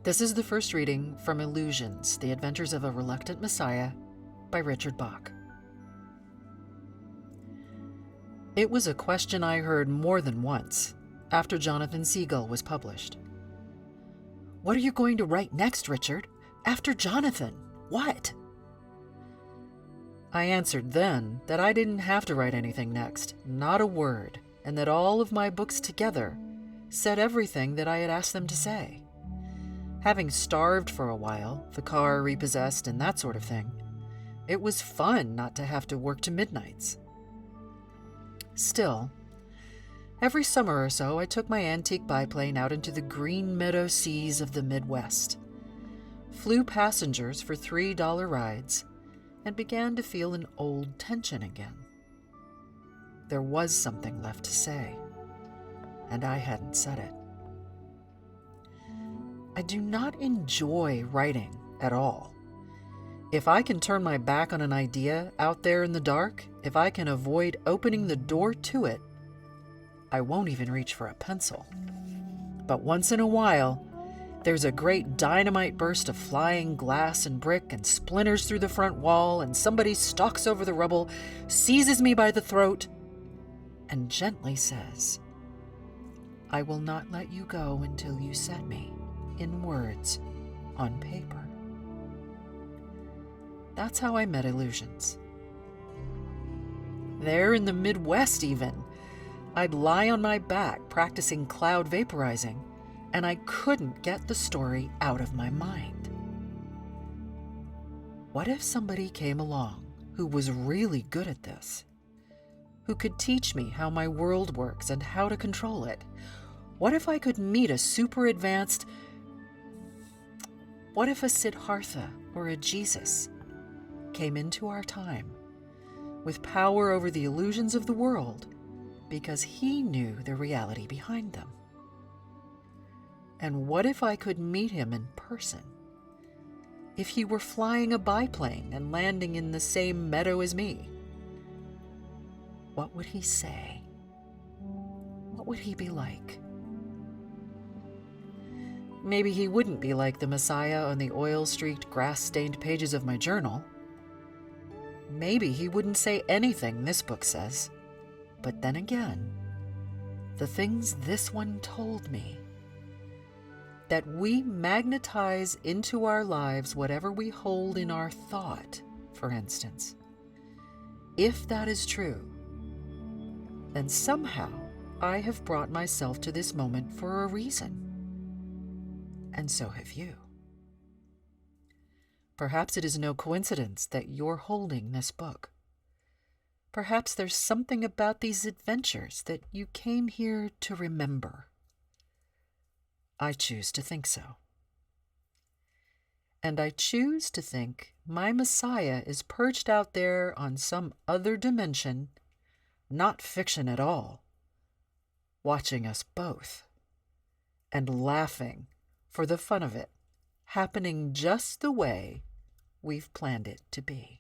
This is the first reading from Illusions, The Adventures of a Reluctant Messiah by Richard Bach. It was a question I heard more than once after Jonathan Seagull was published. "What are you going to write next, Richard? After Jonathan? What?" I answered then that I didn't have to write anything next, not a word, and that all of my books together said everything that I had asked them to say. Having starved for a while, the car repossessed and that sort of thing, it was fun not to have to work to midnights. Still, every summer or so I took my antique biplane out into the green meadow seas of the Midwest, flew passengers for $3 rides, and began to feel an old tension again. There was something left to say, and I hadn't said it. I do not enjoy writing at all. If I can turn my back on an idea out there in the dark, if I can avoid opening the door to it, I won't even reach for a pencil. But once in a while, there's a great dynamite burst of flying glass and brick and splinters through the front wall, and somebody stalks over the rubble, seizes me by the throat, and gently says, "I will not let you go until you set me, in words, on paper." That's how I met Illusions. There in the Midwest even, I'd lie on my back practicing cloud vaporizing, and I couldn't get the story out of my mind. What if somebody came along who was really good at this, who could teach me how my world works and how to control it? What if I could meet a super advanced... What if a Siddhartha or a Jesus came into our time with power over the illusions of the world because he knew the reality behind them? And what if I could meet him in person? If he were flying a biplane and landing in the same meadow as me? What would he say? What would he be like? Maybe he wouldn't be like the Messiah on the oil-streaked, grass-stained pages of my journal. Maybe he wouldn't say anything this book says. But then again, the things this one told me, that we magnetize into our lives whatever we hold in our thought, for instance. If that is true, then somehow I have brought myself to this moment for a reason. And so have you. Perhaps it is no coincidence that you're holding this book. Perhaps there's something about these adventures that you came here to remember. I choose to think so. And I choose to think my Messiah is perched out there on some other dimension, not fiction at all, watching us both and laughing for the fun of it, happening just the way we've planned it to be.